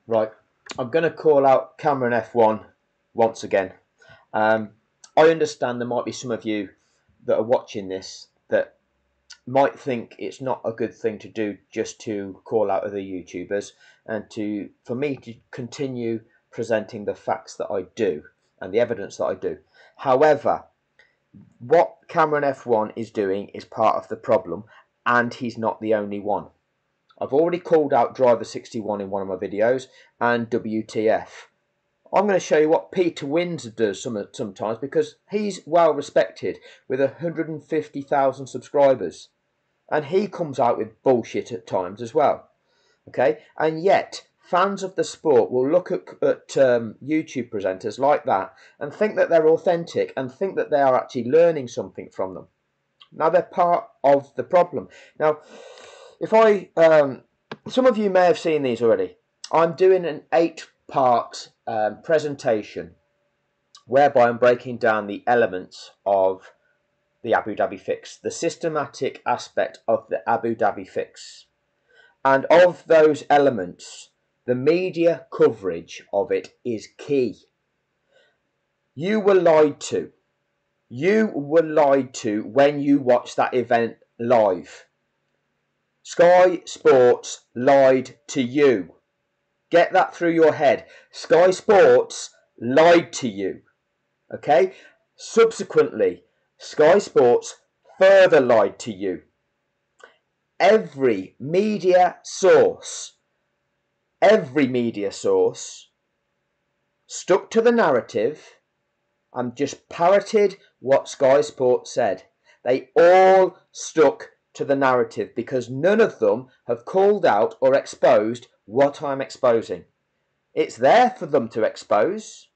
Right, I'm going to call out Cameron F1 once again. I understand there might be some of you that are watching this that might think it's not a good thing to do just to call out other YouTubers and for me to continue presenting the facts that I do and the evidence that I do. However, what Cameron F1 is doing is part of the problem, and he's not the only one. I've already called out Driver 61 in one of my videos and WTF. I'm going to show you what Peter Windsor does sometimes, because he's well respected with 150,000 subscribers, and he comes out with bullshit at times as well. Okay, and yet fans of the sport will look at YouTube presenters like that and think that they're authentic and think that they are actually learning something from them. Now they're part of the problem. Now, if I, some of you may have seen these already. I'm doing an 8-part presentation whereby I'm breaking down the elements of the Abu Dhabi fix, the systematic aspect of the Abu Dhabi fix. And of those elements, the media coverage of it is key. You were lied to. You were lied to when you watched that event live. Sky Sports lied to you. Get that through your head. Sky Sports lied to you. Okay? Subsequently, Sky Sports further lied to you. Every media source stuck to the narrative and just parroted what Sky Sports said. They all stuck to the narrative because none of them have called out or exposed what I'm exposing. It's there for them to expose.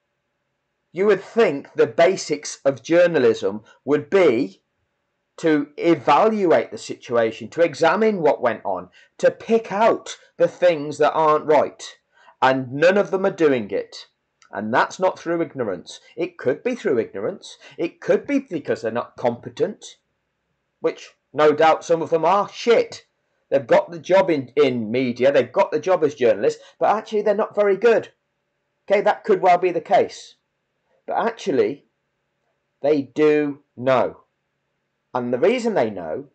You would think the basics of journalism would be to evaluate the situation, to examine what went on, to pick out the things that aren't right. And none of them are doing it. And that's not through ignorance. It could be through ignorance. It could be because they're not competent, which no doubt some of them are shit. They've got the job in media, they've got the job as journalists, but actually they're not very good. Okay, that could well be the case. But actually, they do know. And the reason they know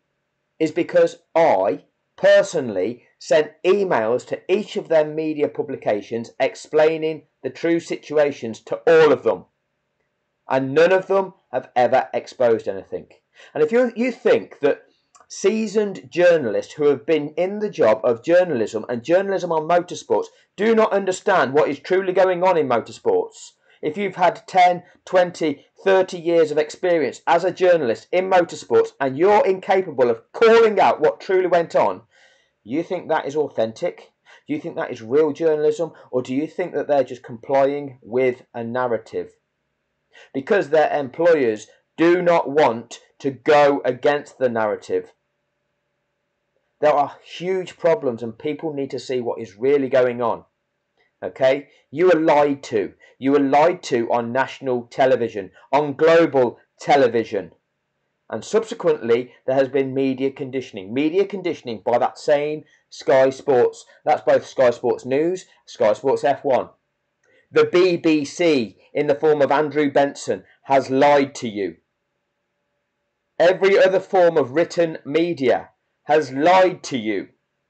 is because I personally sent emails to each of their media publications explaining the true situations to all of them. And none of them have ever exposed anything. And if you think that seasoned journalists who have been in the job of journalism and journalism on motorsports do not understand what is truly going on in motorsports, if you've had 10, 20, 30 years of experience as a journalist in motorsports and you're incapable of calling out what truly went on, you think that is authentic? Do you think that is real journalism? Or do you think that they're just complying with a narrative? Because their employers do not want to go against the narrative. There are huge problems and people need to see what is really going on. Okay, you were lied to. You were lied to on national television, on global television. And subsequently, there has been media conditioning. Media conditioning by that same Sky Sports. That's both Sky Sports News, Sky Sports F1. The BBC, in the form of Andrew Benson, has lied to you. Every other form of written media has lied to you.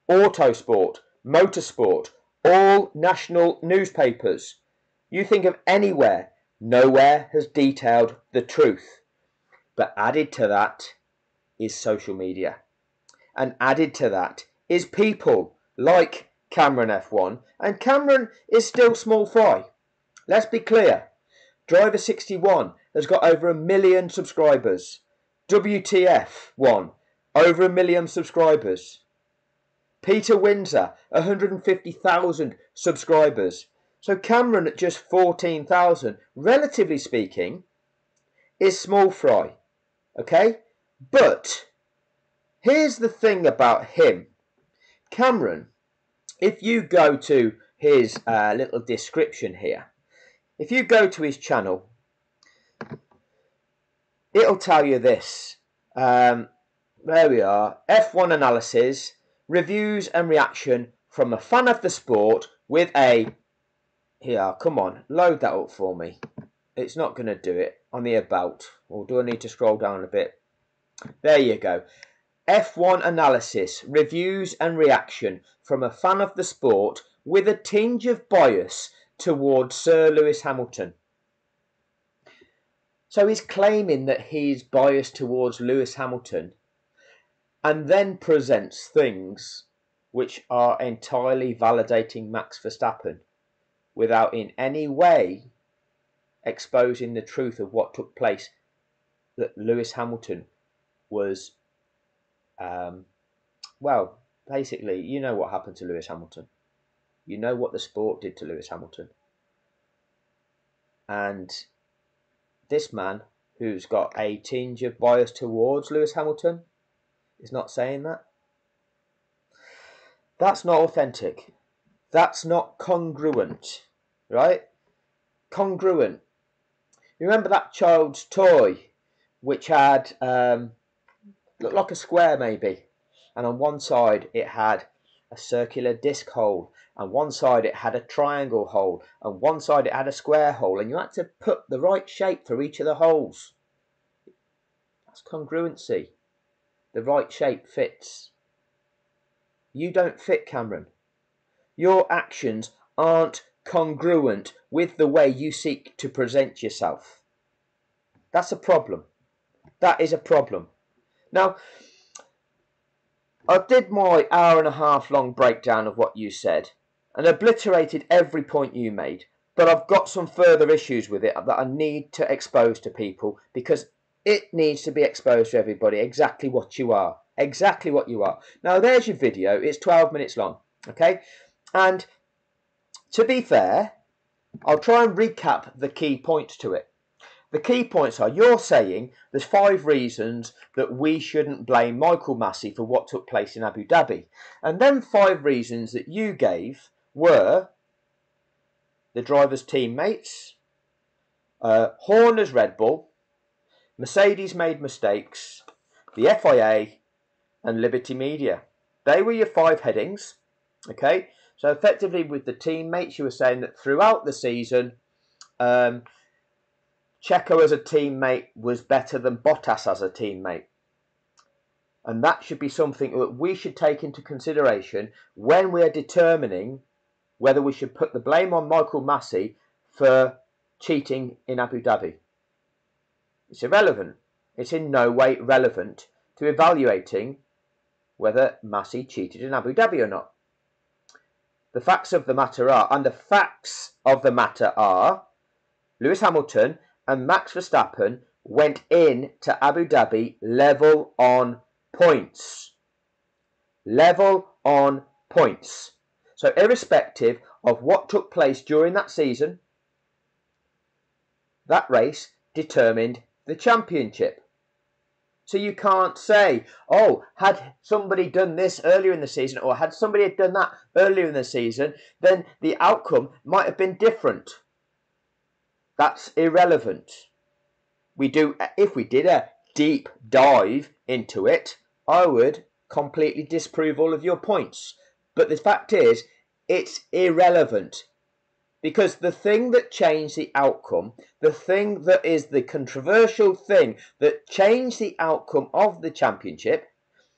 Autosport, Motorsport, all national newspapers. You think of anywhere, nowhere has detailed the truth. But added to that is social media. And added to that is people like Cameron F1. And Cameron is still small fry. Let's be clear. Driver 61 has got over 1 million subscribers. WTF1, over 1 million subscribers. Peter Windsor, 150,000 subscribers. So Cameron at just 14,000, relatively speaking, is small fry. Okay? But here's the thing about him. Cameron, if you go to his little description here, if you go to his channel, it'll tell you this. There we are. F1 analysis, reviews and reaction from a fan of the sport with a, here, come on, load that up for me. It's not going to do it on the about, or do I need to scroll down a bit? There you go. F1 analysis, reviews and reaction from a fan of the sport with a tinge of bias towards Sir Lewis Hamilton. So he's claiming that he's biased towards Lewis Hamilton and then presents things which are entirely validating Max Verstappen without in any way exposing the truth of what took place, that Lewis Hamilton was, well, basically, you know what happened to Lewis Hamilton. You know what the sport did to Lewis Hamilton. And this man, who's got a tinge of bias towards Lewis Hamilton, is not saying that. That's not authentic. That's not congruent, right? Congruent. You remember that child's toy, which had, looked like a square maybe, and on one side it had a circular disc hole, and one side it had a triangle hole, and one side it had a square hole, and you had to put the right shape through each of the holes. That's congruency. The right shape fits. You don't fit, Cameron. Your actions aren't congruent with the way you seek to present yourself. That's a problem. That is a problem. Now, I did my hour-and-a-half long breakdown of what you said and obliterated every point you made, but I've got some further issues with it that I need to expose to people, because it needs to be exposed to everybody exactly what you are. Exactly what you are. Now, there's your video. It's 12 minutes long, okay? And to be fair, I'll try and recap the key points to it. The key points are, you're saying there's 5 reasons that we shouldn't blame Michael Masi for what took place in Abu Dhabi. And then 5 reasons that you gave were the driver's teammates, Horner's Red Bull, Mercedes made mistakes, the FIA, and Liberty Media. They were your 5 headings, okay? So effectively with the teammates, you were saying that throughout the season, Checo as a teammate was better than Bottas as a teammate. And that should be something that we should take into consideration when we are determining whether we should put the blame on Michael Masi for cheating in Abu Dhabi. It's irrelevant. It's in no way relevant to evaluating whether Masi cheated in Abu Dhabi or not. The facts of the matter are, Lewis Hamilton and Max Verstappen went in to Abu Dhabi level on points. Level on points. So irrespective of what took place during that season, that race determined the championship. So you can't say, oh, had somebody done this earlier in the season, or had somebody done that earlier in the season, then the outcome might have been different. That's irrelevant. If we did a deep dive into it, I would completely disprove all of your points. But the fact is, it's irrelevant. Because the thing that changed the outcome, the thing that is the controversial thing that changed the outcome of the championship,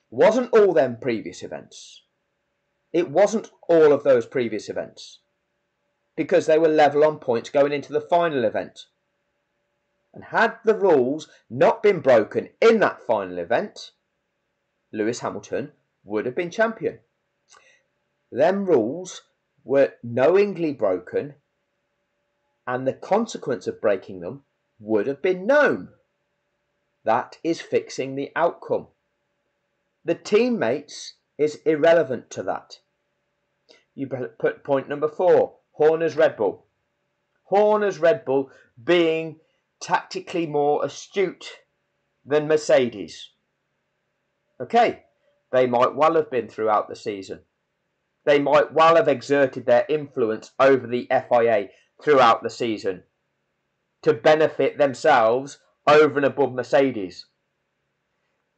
wasn't all them previous events. It wasn't all of those previous events. Because they were level on points going into the final event. And had the rules not been broken in that final event, Lewis Hamilton would have been champion. Them rules were knowingly broken, and the consequence of breaking them would have been known. That is fixing the outcome. The teammates is irrelevant to that. You put point number 4, Horner's Red Bull. Horner's Red Bull being tactically more astute than Mercedes. Okay, they might well have been throughout the season. They might well have exerted their influence over the FIA throughout the season to benefit themselves over and above Mercedes.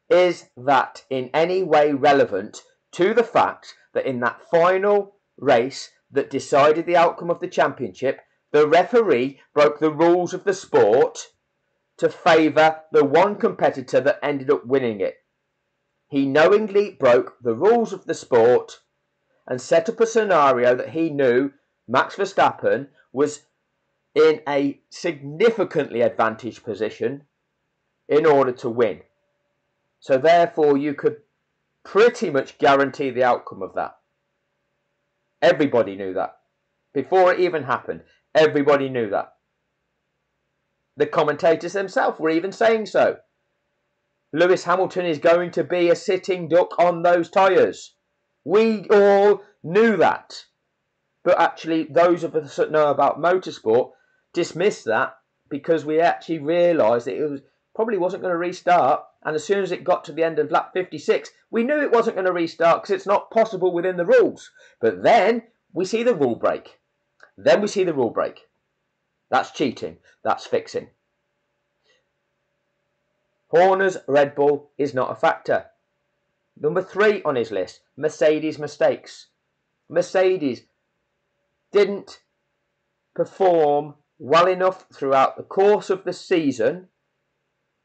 Is that in any way relevant to the fact that in that final race that decided the outcome of the championship, the referee broke the rules of the sport to favour the one competitor that ended up winning it. He knowingly broke the rules of the sport and set up a scenario that he knew Max Verstappen was in a significantly advantaged position in order to win. So therefore you could pretty much guarantee the outcome of that. Everybody knew that. Before it even happened, everybody knew that. The commentators themselves were even saying so. Lewis Hamilton is going to be a sitting duck on those tyres. We all knew that. But actually, those of us that know about motorsport dismissed that because we actually realised that it probably wasn't going to restart. And as soon as it got to the end of lap 56, we knew it wasn't going to restart because it's not possible within the rules. But then we see the rule break. That's cheating. That's fixing. Horner's Red Bull is not a factor. Number 3 on his list, Mercedes mistakes. Mercedes didn't perform well enough throughout the course of the season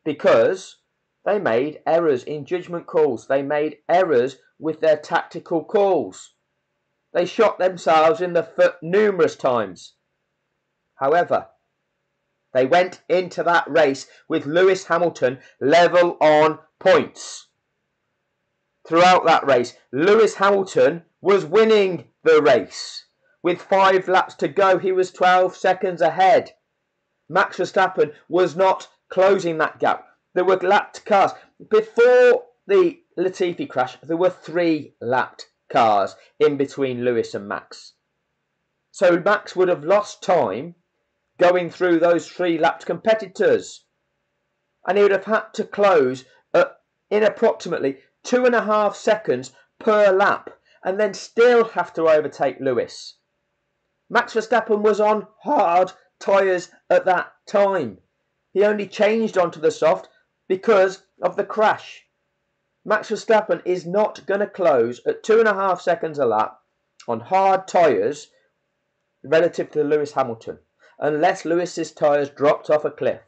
because they made errors in judgment calls. They made errors with their tactical calls. They shot themselves in the foot numerous times. However, they went into that race with Lewis Hamilton level on points. Throughout that race, Lewis Hamilton was winning the race. With 5 laps to go, he was 12 seconds ahead. Max Verstappen was not closing that gap. There were lapped cars. Before the Latifi crash, there were 3 lapped cars in between Lewis and Max. So Max would have lost time going through those 3 lapped competitors. And he would have had to close in approximately 2.5 seconds per lap and then still have to overtake Lewis. Max Verstappen was on hard tyres at that time. He only changed onto the soft because of the crash. Max Verstappen is not going to close at 2.5 seconds a lap on hard tyres relative to Lewis Hamilton, unless Lewis's tyres dropped off a cliff.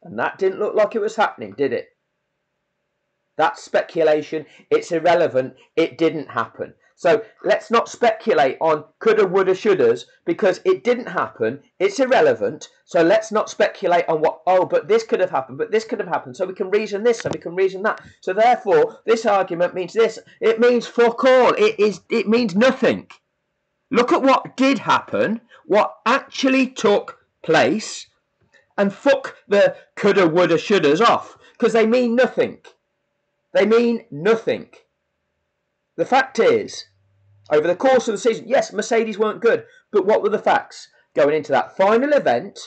And that didn't look like it was happening, did it? That's speculation. It's irrelevant. It didn't happen. So let's not speculate on coulda, woulda, shouldas because it didn't happen. It's irrelevant. So let's not speculate on what, but this could have happened, but this could have happened. So we can reason this, so we can reason that. So therefore, this argument means this. It means fuck all. It means nothing. Look at what did happen, what actually took place, and fuck the coulda, woulda, shouldas off because they mean nothing. They mean nothing. The fact is, over the course of the season, yes, Mercedes weren't good, but what were the facts? Going into that final event,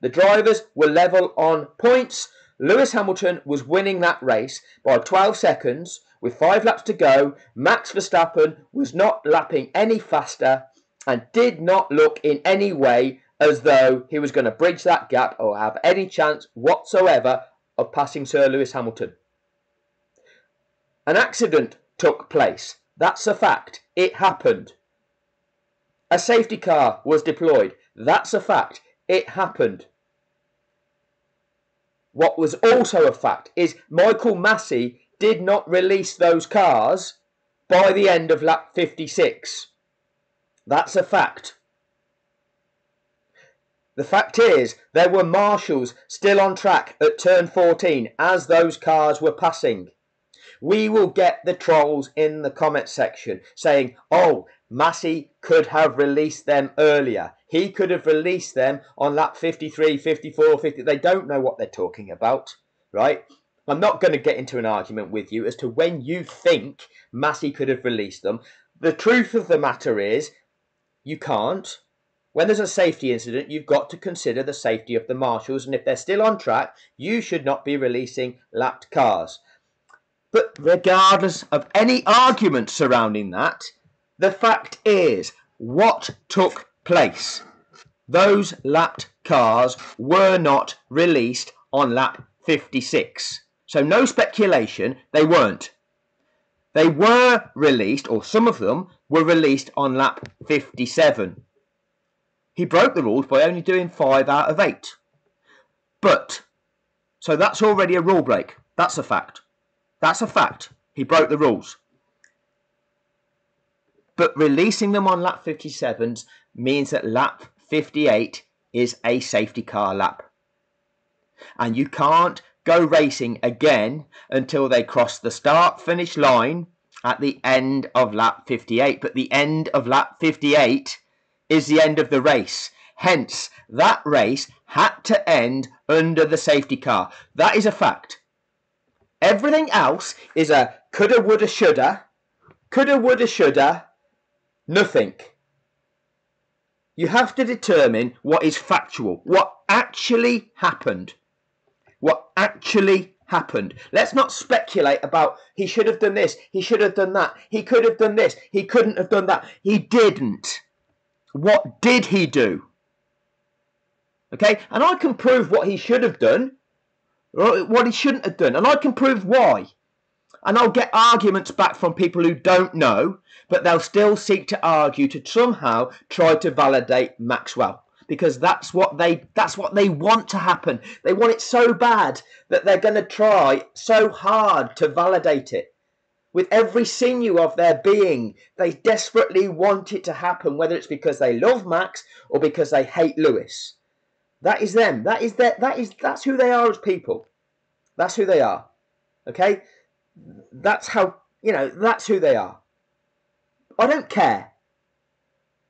the drivers were level on points. Lewis Hamilton was winning that race by 12 seconds with 5 laps to go. Max Verstappen was not lapping any faster and did not look in any way as though he was going to bridge that gap or have any chance whatsoever of passing Sir Lewis Hamilton. An accident took place. That's a fact. It happened. A safety car was deployed. That's a fact. It happened. What was also a fact is Michael Massey did not release those cars by the end of lap 56. That's a fact. The fact is, there were marshals still on track at turn 14 as those cars were passing. We will get the trolls in the comment section saying, Massey could have released them earlier. He could have released them on lap 53, 54, 50. They don't know what they're talking about, right? I'm not going to get into an argument with you as to when you think Massey could have released them. The truth of the matter is, you can't. When there's a safety incident, you've got to consider the safety of the marshals. And if they're still on track, you should not be releasing lapped cars. But regardless of any argument surrounding that, the fact is what took place. Those lapped cars were not released on lap 56. So no speculation, they weren't. They were released, or some of them were released on lap 57. He broke the rules by only doing 5 out of 8. But, so that's already a rule break. That's a fact. That's a fact. He broke the rules. But releasing them on lap 57s means that lap 58 is a safety car lap. And you can't go racing again until they cross the start-finish line at the end of lap 58. But the end of lap 58 is the end of the race. Hence, that race had to end under the safety car. That is a fact. Everything else is a coulda, woulda, shoulda. Coulda, woulda, shoulda. Nothing. You have to determine what is factual, what actually happened. What actually happened. Let's not speculate about he should have done this, he should have done that, he could have done this, he couldn't have done that. He didn't. What did he do? Okay, and I can prove what he should have done, or what he shouldn't have done, and I can prove why. And I'll get arguments back from people who don't know, but they'll still seek to argue to somehow try to validate Maxwell. Because that's what they want to happen. They want it so bad that they're going to try so hard to validate it. With every sinew of their being, they desperately want it to happen, whether it's because they love Max or because they hate Lewis. That is them. That's who they are as people. That's who they are. Okay? That's how, that's who they are. I don't care.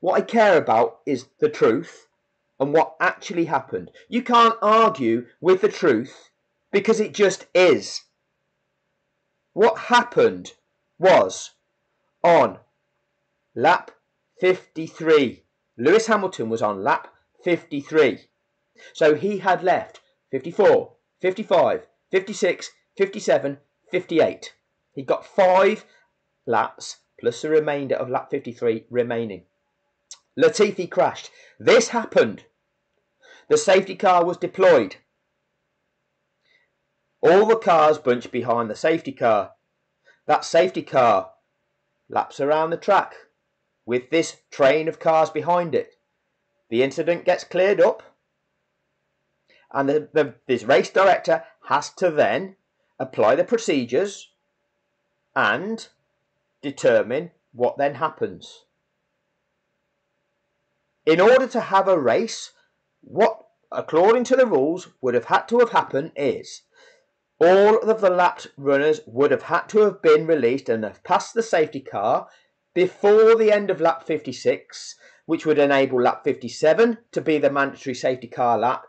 What I care about is the truth and what actually happened. You can't argue with the truth because it just is. What happened was on lap 53. Lewis Hamilton was on lap 53. So he had left 54, 55, 56, 57, 58. He got 5 laps plus the remainder of lap 53 remaining. Latifi crashed. This happened. The safety car was deployed. All the cars bunched behind the safety car. That safety car laps around the track with this train of cars behind it. The incident gets cleared up, and this race director has to then apply the procedures and determine what then happens. In order to have a race, what, according to the rules, would have had to have happened is all of the lapped runners would have had to have been released and have passed the safety car before the end of lap 56, which would enable lap 57 to be the mandatory safety car lap,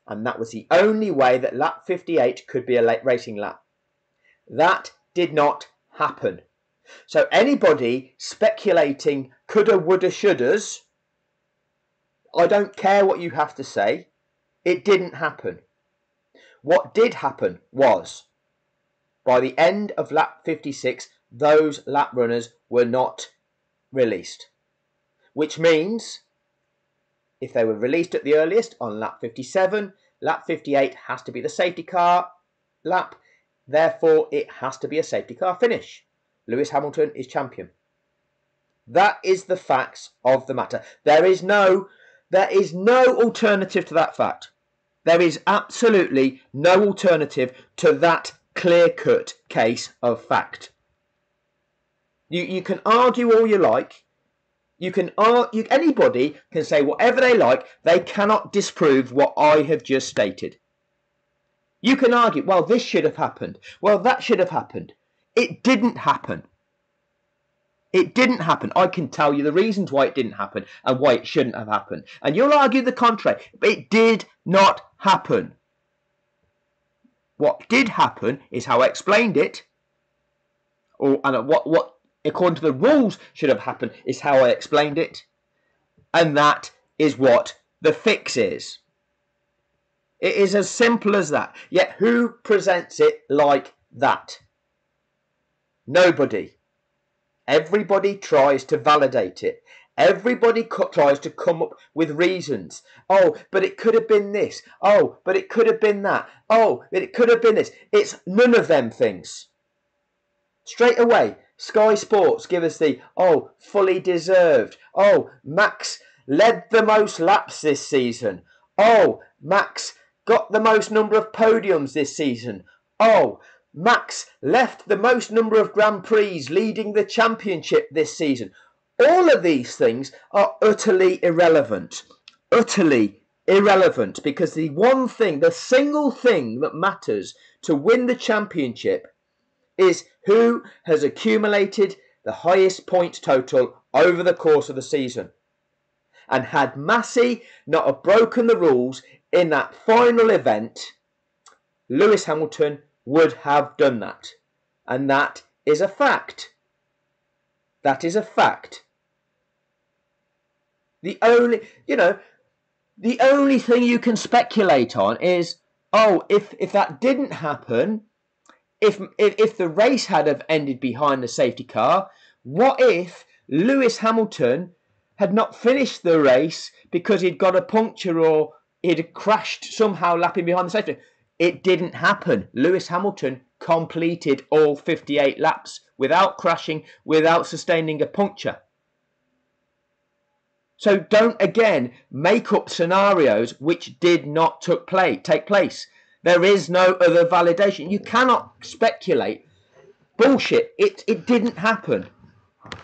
and that was the only way that lap 58 could be a late racing lap. That did not happen. So anybody speculating coulda, woulda, shouldas, I don't care what you have to say. It didn't happen. What did happen was, by the end of lap 56, those lap runners were not released. Which means, if they were released at the earliest on lap 57, lap 58 has to be the safety car lap. Therefore, it has to be a safety car finish. Lewis Hamilton is champion. That is the facts of the matter. There is no alternative to that fact. There is absolutely no alternative to that clear-cut case of fact. You can argue all you like. Anybody can say whatever they like. They cannot disprove what I have just stated. You can argue, well, this should have happened. Well, that should have happened. It didn't happen. It didn't happen. I can tell you the reasons why it didn't happen and why it shouldn't have happened. And you'll argue the contrary. But it did not happen. What did happen is how I explained it. And what according to the rules should have happened is how I explained it. And that is what the fix is. It is as simple as that. Yet who presents it like that? Nobody. Everybody tries to validate it. Everybody tries to come up with reasons. Oh, but it could have been this. Oh, but it could have been that. Oh, but it could have been this. It's none of them things. Straight away, Sky Sports give us the, oh, fully deserved. Oh, Max led the most laps this season. Oh, Max got the most number of podiums this season. Oh, Max left the most number of Grand Prix leading the championship this season. All of these things are utterly irrelevant. Utterly irrelevant, because the one thing, the single thing that matters to win the championship is who has accumulated the highest point total over the course of the season. And had Massey not have broken the rules in that final event, Lewis Hamilton would have done that. And that is a fact. That is a fact. The only thing you can speculate on is, oh, if that didn't happen, if the race had have ended behind the safety car, what if Lewis Hamilton had not finished the race because he'd got a puncture or he'd crashed somehow lapping behind the safety? It didn't happen. Lewis Hamilton completed all 58 laps without crashing, without sustaining a puncture. So don't, again, make up scenarios which did not take place. There is no other validation. You cannot speculate. Bullshit. It didn't happen.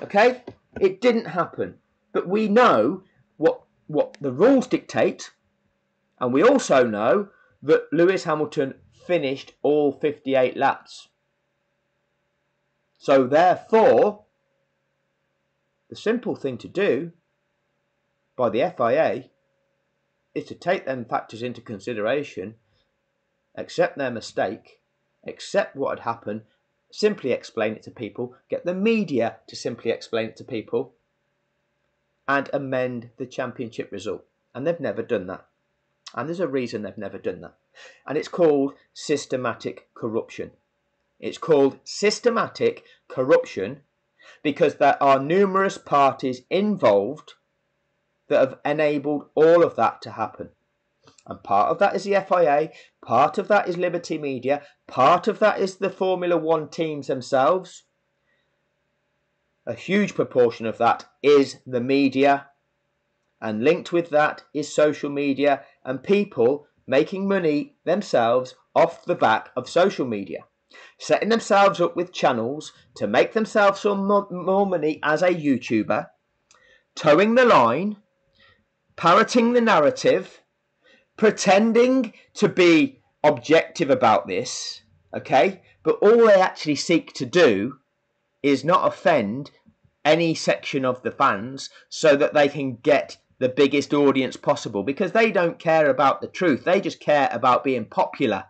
Okay? It didn't happen. But we know what the rules dictate. And we also know that Lewis Hamilton finished all 58 laps. So therefore, the simple thing to do by the FIA is to take them factors into consideration, accept their mistake, accept what had happened, simply explain it to people, get the media to simply explain it to people, and amend the championship result. And they've never done that. And there's a reason they've never done that. And it's called systematic corruption. It's called systematic corruption because there are numerous parties involved that have enabled all of that to happen. And part of that is the FIA, part of that is Liberty Media, part of that is the Formula One teams themselves. A huge proportion of that is the media, and linked with that is social media and people making money themselves off the back of social media, setting themselves up with channels to make themselves some more money as a YouTuber, towing the line, parroting the narrative, pretending to be objective about this, okay? But all they actually seek to do is not offend any section of the fans so that they can get the biggest audience possible, because they don't care about the truth. They just care about being popular.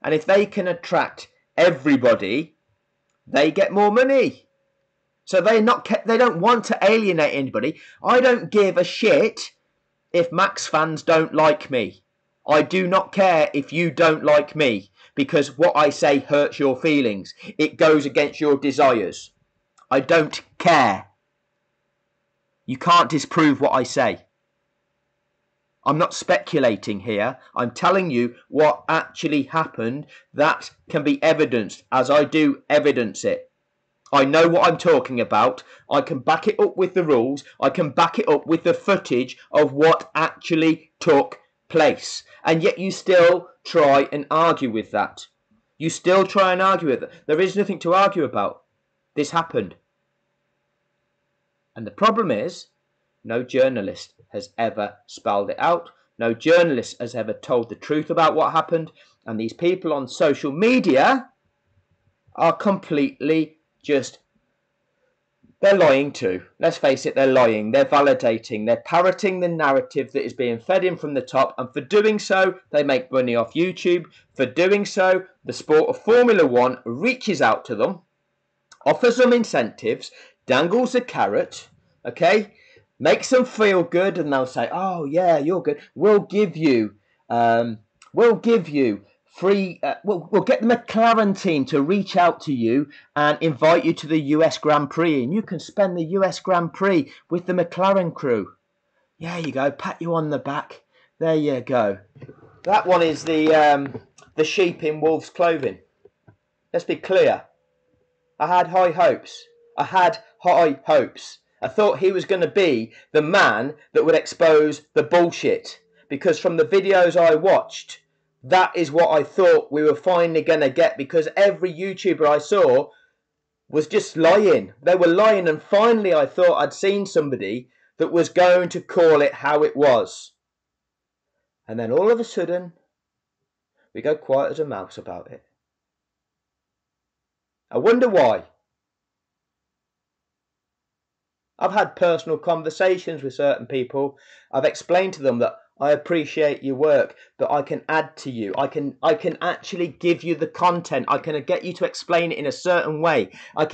And if they can attract everybody, they get more money. So they don't want to alienate anybody. I don't give a shit if Max fans don't like me. I do not care if you don't like me, because what I say hurts your feelings. It goes against your desires. I don't care. You can't disprove what I say. I'm not speculating here. I'm telling you what actually happened that can be evidenced as I do evidence it. I know what I'm talking about. I can back it up with the rules. I can back it up with the footage of what actually took place. And yet you still try and argue with that. You still try and argue with it. There is nothing to argue about. This happened. And the problem is, no journalist has ever spelled it out. No journalist has ever told the truth about what happened. And these people on social media are completely they're lying too. Let's face it, they're lying. They're validating. They're parroting the narrative that is being fed in from the top. And for doing so, they make money off YouTube. For doing so, the sport of Formula One reaches out to them, offers them incentives, dangles a carrot, okay? Makes them feel good, and they'll say, oh yeah, you're good. We'll give you free, we'll get the McLaren team to reach out to you and invite you to the US Grand Prix, and you can spend the US Grand Prix with the McLaren crew. Yeah, you go, pat you on the back. There you go. That one is the sheep in wolf's clothing. Let's be clear. I had high hopes. I had high hopes. I thought he was going to be the man that would expose the bullshit. Because from the videos I watched, that is what I thought we were finally going to get. Because every YouTuber I saw was just lying. They were lying, and finally I thought I'd seen somebody that was going to call it how it was. And then all of a sudden, we go quiet as a mouse about it. I wonder why. I've had personal conversations with certain people. I've explained to them that I appreciate your work, but I can add to you. I can actually give you the content. I can get you to explain it in a certain way. I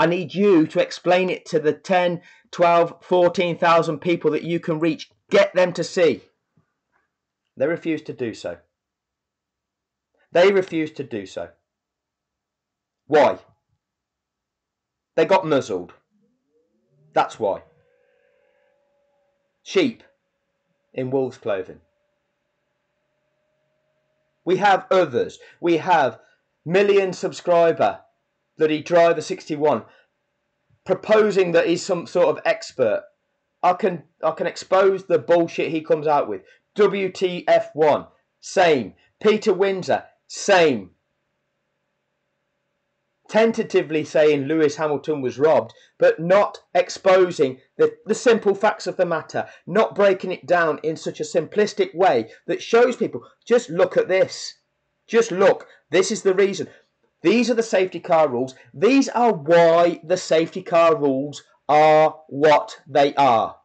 need you to explain it to the 10, 12, 14,000 people that you can reach. Get them to see. They refuse to do so. They refuse to do so. Why? They got muzzled. That's why. Sheep in wolf's clothing. We have others. We have million subscriber bloody Driver 61 proposing that he's some sort of expert. I can expose the bullshit he comes out with. WTF1, same. Peter Windsor, same. Tentatively saying Lewis Hamilton was robbed, but not exposing the simple facts of the matter, not breaking it down in such a simplistic way that shows people, just look at this. Just look. This is the reason. These are the safety car rules. These are why the safety car rules are what they are.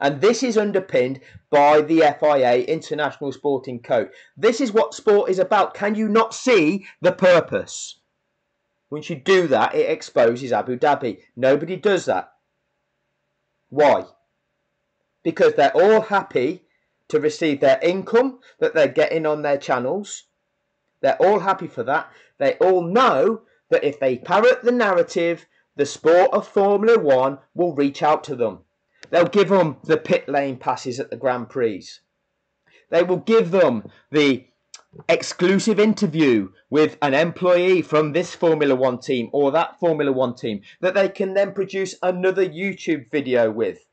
And this is underpinned by the FIA, International Sporting Code. This is what sport is about. Can you not see the purpose? Once you do that, it exposes Abu Dhabi. Nobody does that. Why? Because they're all happy to receive their income that they're getting on their channels. They're all happy for that. They all know that if they parrot the narrative, the sport of Formula One will reach out to them. They'll give them the pit lane passes at the Grand Prix. They will give them the exclusive interview with an employee from this Formula One team or that Formula One team that they can then produce another YouTube video with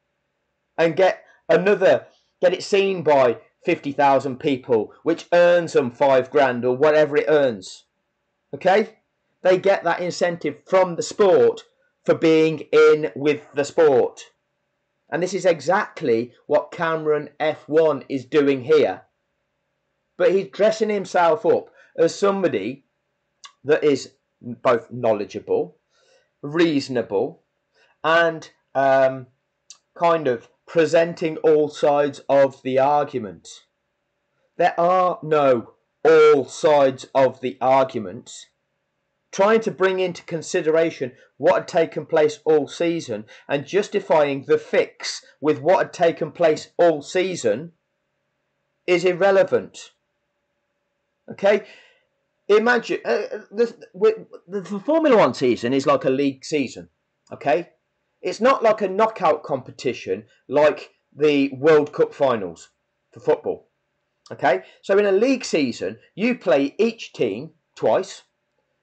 and get it seen by 50,000 people, which earns them $5,000 or whatever it earns. Okay? They get that incentive from the sport for being in with the sport. And this is exactly what Cameron F1 is doing here. But he's dressing himself up as somebody that is both knowledgeable, reasonable, and kind of presenting all sides of the argument. There are no all sides of the argument. Trying to bring into consideration what had taken place all season and justifying the fix with what had taken place all season is irrelevant. Okay? Imagine the Formula One season is like a league season. Okay? It's not like a knockout competition like the World Cup finals for football. Okay? So in a league season, you play each team twice.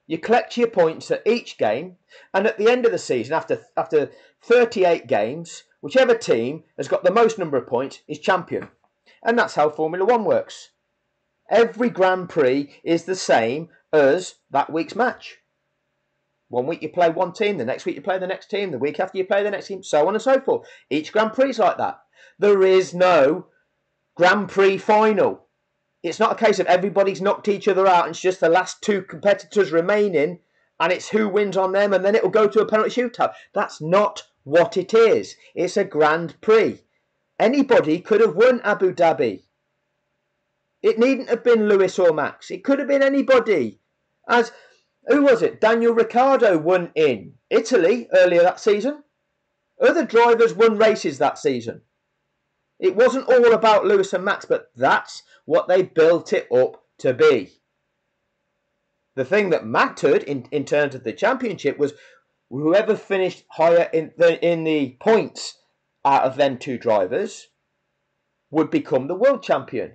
You collect your points at each game, and at the end of the season, after 38 games, whichever team has got the most number of points is champion. And that's how Formula One works. Every Grand Prix is the same as that week's match. One week you play one team, the next week you play the next team, the week after you play the next team, so on and so forth. Each Grand Prix is like that. There is no Grand Prix final. It's not a case of everybody's knocked each other out and it's just the last two competitors remaining and it's who wins on them and then it will go to a penalty shootout. That's not what it is. It's a Grand Prix. Anybody could have won Abu Dhabi. It needn't have been Lewis or Max. It could have been anybody. As, who was it? Daniel Ricciardo won in Italy earlier that season. Other drivers won races that season. It wasn't all about Lewis and Max, but that's what they built it up to be. The thing that mattered in terms of the championship was whoever finished higher in the points out of them two drivers would become the world champion.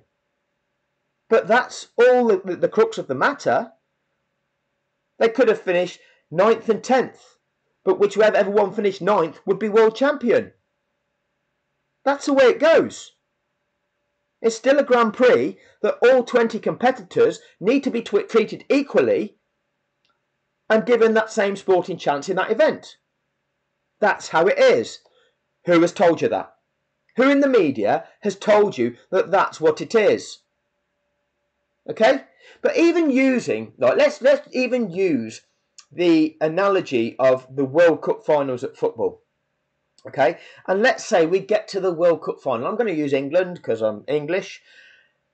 But that's all the crux of the matter. They could have finished 9th and 10th, but whichever one finished 9th would be world champion. That's the way it goes. It's still a Grand Prix that all 20 competitors need to be treated equally and given that same sporting chance in that event. That's how it is. Who has told you that? Who in the media has told you that that's what it is? Okay? But even using, like, let's even use the analogy of the World Cup finals at football. Okay? And let's say we get to the World Cup final. I'm going to use England because I'm English.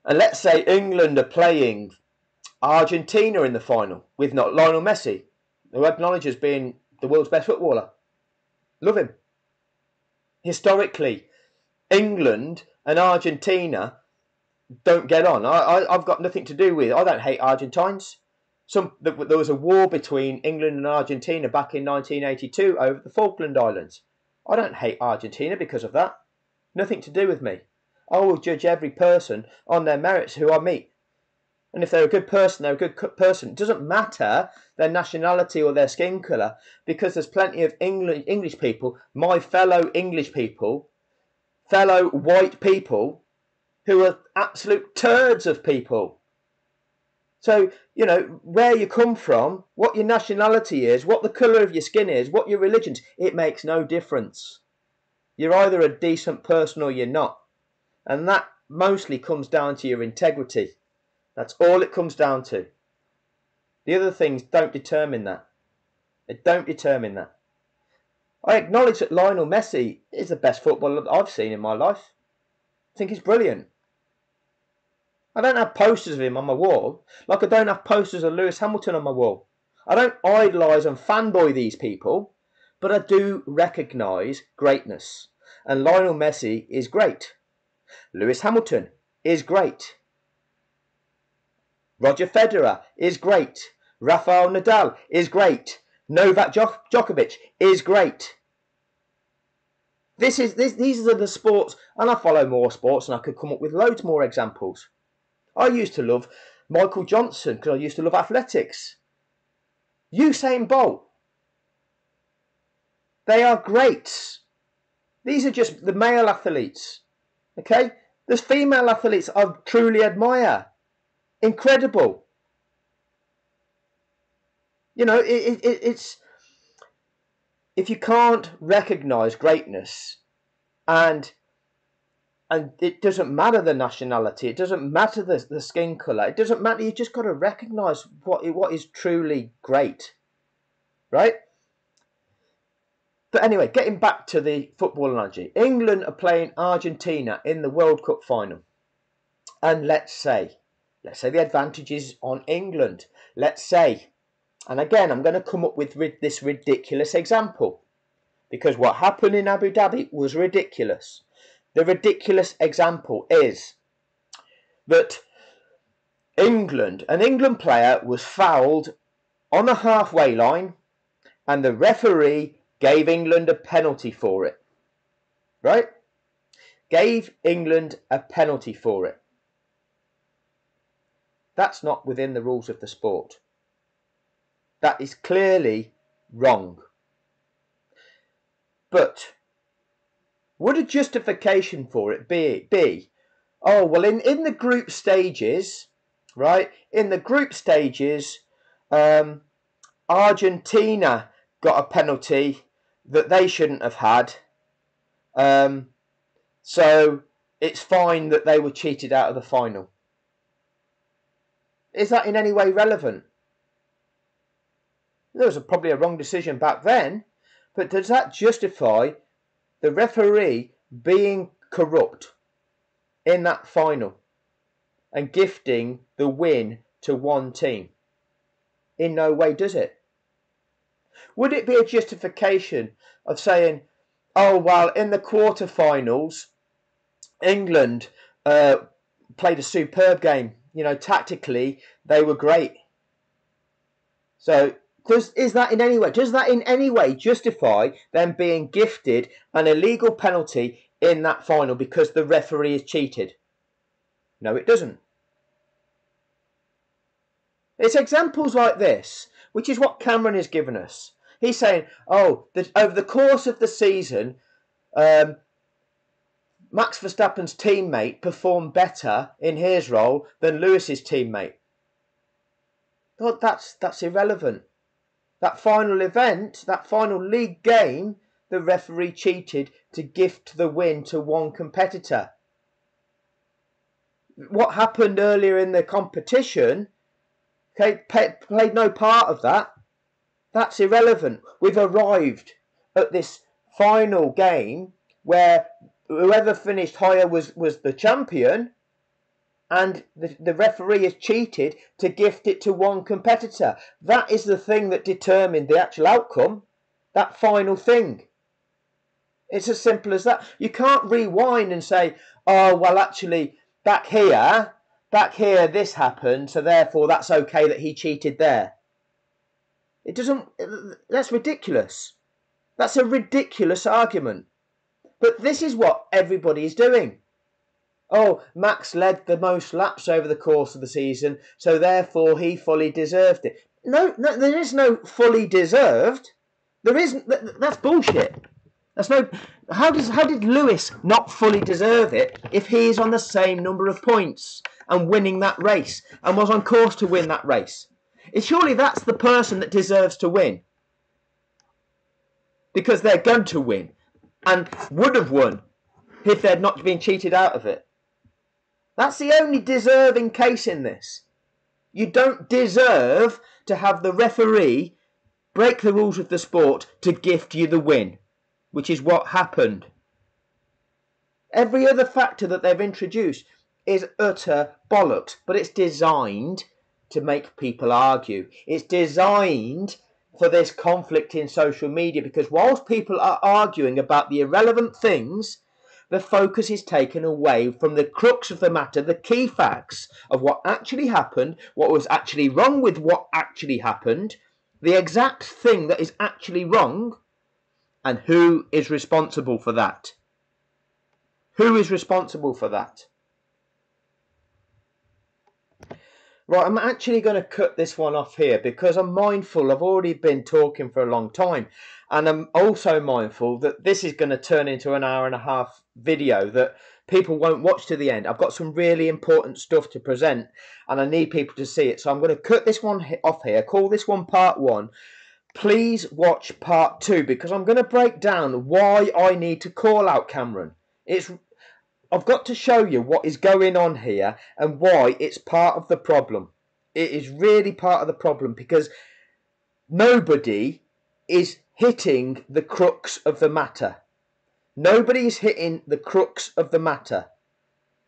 And let's say England are playing Argentina in the final with not Lionel Messi, who acknowledges being the world's best footballer. Love him. Historically, England and Argentina don't get on. I've got nothing to do with it. I don't hate Argentines. There was a war between England and Argentina back in 1982 over the Falkland Islands. I don't hate Argentina because of that. Nothing to do with me. I will judge every person on their merits who I meet. And if they're a good person, they're a good person. It doesn't matter their nationality or their skin colour, because there's plenty of English people, my fellow English people, fellow white people, who are absolute turds of people. So, you know, where you come from, what your nationality is, what the colour of your skin is, what your religion is, it makes no difference. You're either a decent person or you're not. And that mostly comes down to your integrity. That's all it comes down to. The other things don't determine that. They don't determine that. I acknowledge that Lionel Messi is the best footballer that I've seen in my life. I think he's brilliant. I don't have posters of him on my wall, like I don't have posters of Lewis Hamilton on my wall. I don't idolise and fanboy these people, but I do recognise greatness. And Lionel Messi is great. Lewis Hamilton is great. Roger Federer is great. Rafael Nadal is great. Novak Djokovic is great. These are the sports, and I follow more sports, and I could come up with loads more examples. I used to love Michael Johnson because I used to love athletics. Usain Bolt. They are greats. These are just the male athletes. Okay? There's female athletes I truly admire. Incredible. You know, it's if you can't recognise greatness, and it doesn't matter the nationality, it doesn't matter the skin colour, it doesn't matter, you just got to recognise what is truly great, right? But anyway, getting back to the football analogy, England are playing Argentina in the World Cup final, and let's say the advantage is on England. Let's say, and again, I'm going to come up with this ridiculous example, because what happened in Abu Dhabi was ridiculous. The ridiculous example is that an England player was fouled on the halfway line, and the referee gave England a penalty for it. Right? Gave England a penalty for it. That's not within the rules of the sport. That is clearly wrong. But would a justification for it be oh, well, in the group stages, right? In the group stages, Argentina got a penalty that they shouldn't have had. So it's fine that they were cheated out of the final. Is that in any way relevant? There was probably a wrong decision back then, but does that justify the referee being corrupt in that final and gifting the win to one team? In no way does it. Would it be a justification of saying, oh, well, in the quarterfinals, England played a superb game. You know, tactically, they were great. So does that in any way justify them being gifted an illegal penalty in that final because the referee is cheated? No, it doesn't. It's examples like this which is what Cameron has given us. He's saying, oh, that over the course of the season, Max Verstappen's teammate performed better in his role than Lewis's teammate. Well, that's irrelevant. That final event, that final league game, the referee cheated to gift the win to one competitor. What happened earlier in the competition, okay, played no part of that. That's irrelevant. We've arrived at this final game where whoever finished higher was the champion, and the referee has cheated to gift it to one competitor. That is the thing that determined the actual outcome, that final thing. It's as simple as that. You can't rewind and say, oh, well, actually, back here, this happened, so therefore that's okay that he cheated there. It doesn't, that's ridiculous. That's a ridiculous argument. But this is what everybody is doing. Oh, Max led the most laps over the course of the season, so therefore he fully deserved it. No, there is no fully deserved. There isn't. That's bullshit. That's no. How did Lewis not fully deserve it if he is on the same number of points and winning that race and was on course to win that race? Surely that's the person that deserves to win, because they're going to win and would have won if they'd not been cheated out of it. That's the only deserving case in this. You don't deserve to have the referee break the rules of the sport to gift you the win, which is what happened. Every other factor that they've introduced is utter bollocks, but it's designed to make people argue. It's designed for this conflict in social media, because whilst people are arguing about the irrelevant things, the focus is taken away from the crux of the matter, the key facts of what actually happened, what was actually wrong with what actually happened, the exact thing that is actually wrong, and who is responsible for that. Who is responsible for that? Right, I'm actually going to cut this one off here because I'm mindful I've already been talking for a long time, and I'm also mindful that this is going to turn into an hour and a half video that people won't watch to the end. I've got some really important stuff to present and I need people to see it, so I'm going to cut this one off here, call this one part 1. Please watch part 2 because I'm going to break down why I need to call out Cameron. I've got to show you what is going on here and why it's part of the problem. It is really part of the problem because nobody is hitting the crux of the matter. Nobody is hitting the crux of the matter.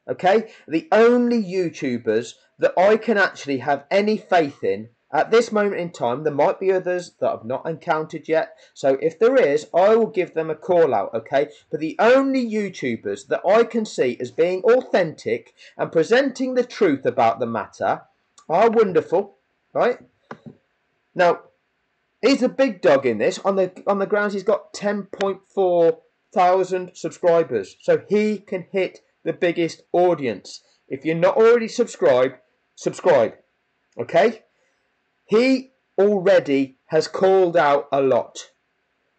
Okay? The only YouTubers that I can actually have any faith in at this moment in time, there might be others that I've not encountered yet, so if there is, I will give them a call out, okay? But the only YouTubers that I can see as being authentic and presenting the truth about the matter are Wonderful, right? Now, he's a big dog in this, on the grounds he's got 10.4 thousand subscribers, so he can hit the biggest audience. If you're not already subscribed, subscribe, okay? He already has called out a lot,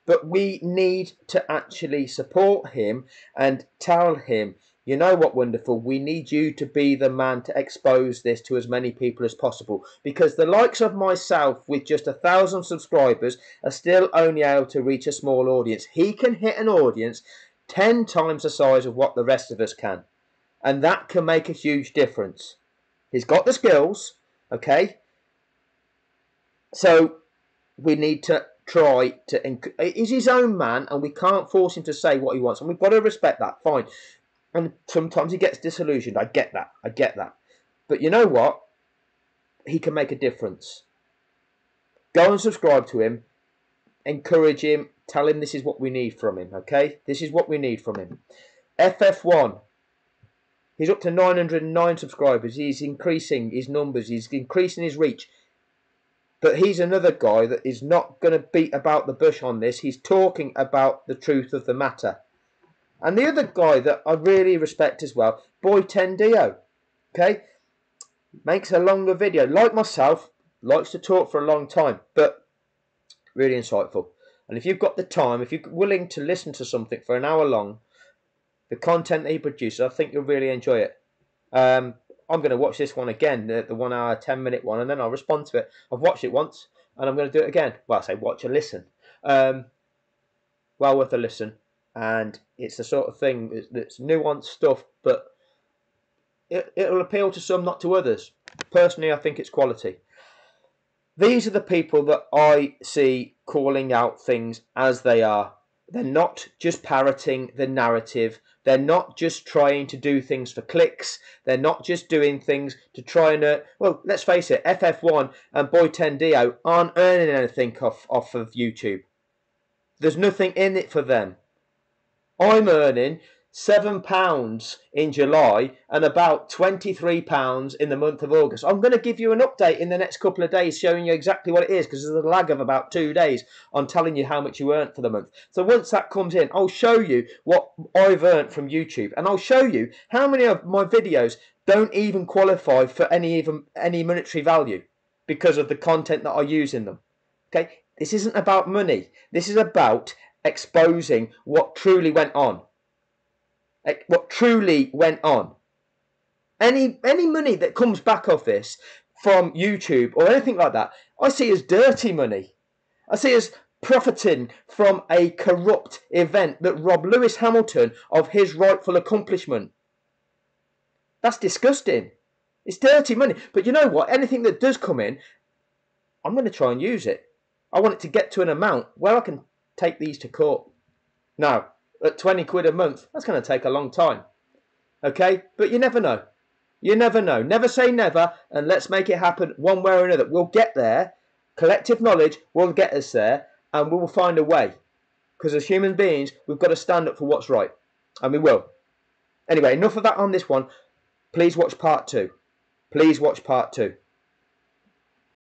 but we need to actually support him and tell him, you know what, Wonderful, we need you to be the man to expose this to as many people as possible, because the likes of myself with just 1,000 subscribers are still only able to reach a small audience. He can hit an audience 10 times the size of what the rest of us can, and that can make a huge difference. He's got the skills, okay? So we need to try to... He's his own man and we can't force him to say what he wants. And we've got to respect that, fine. And sometimes he gets disillusioned. I get that. But you know what? He can make a difference. Go and subscribe to him. Encourage him. Tell him this is what we need from him, okay? This is what we need from him. FF1. He's up to 909 subscribers. He's increasing his numbers. He's increasing his reach. But he's another guy that is not going to beat about the bush on this. He's talking about the truth of the matter. And the other guy that I really respect as well, Boy10Dio, okay, makes a longer video. Like myself, likes to talk for a long time, but really insightful. And if you've got the time, if you're willing to listen to something for an hour long, the content that he produces, I think you'll really enjoy it. I'm going to watch this one again, the 1 hour, 10-minute one, and then I'll respond to it. I've watched it once, and I'm going to do it again. Well, I say watch and listen. Well worth a listen. And it's the sort of thing that's nuanced stuff, but it'll appeal to some, not to others. Personally, I think it's quality. These are the people that I see calling out things as they are. They're not just parroting the narrative. They're not just trying to do things for clicks. They're not just doing things to try and... well, let's face it, FF1 and Boy10Dio aren't earning anything off of YouTube. There's nothing in it for them. I'm earning £7 in July and about £23 in the month of August. I'm going to give you an update in the next couple of days showing you exactly what it is, because there's a lag of about 2 days on telling you how much you earned for the month. So once that comes in, I'll show you what I've earned from YouTube, and I'll show you how many of my videos don't even qualify for any monetary value because of the content that I use in them. Okay, this isn't about money. This is about exposing what truly went on. What truly went on. Any money that comes back off this from YouTube or anything like that, I see as dirty money. I see as profiting from a corrupt event that robbed Lewis Hamilton of his rightful accomplishment. That's disgusting. It's dirty money. But you know what? Anything that does come in, I'm going to try and use it. I want it to get to an amount where I can take these to court. Now, at 20 quid a month, that's going to take a long time. Okay? But you never know. You never know. Never say never, and let's make it happen one way or another. We'll get there. Collective knowledge will get us there, and we will find a way. Because as human beings, we've got to stand up for what's right. And we will. Anyway, enough of that on this one. Please watch part 2. Please watch part 2.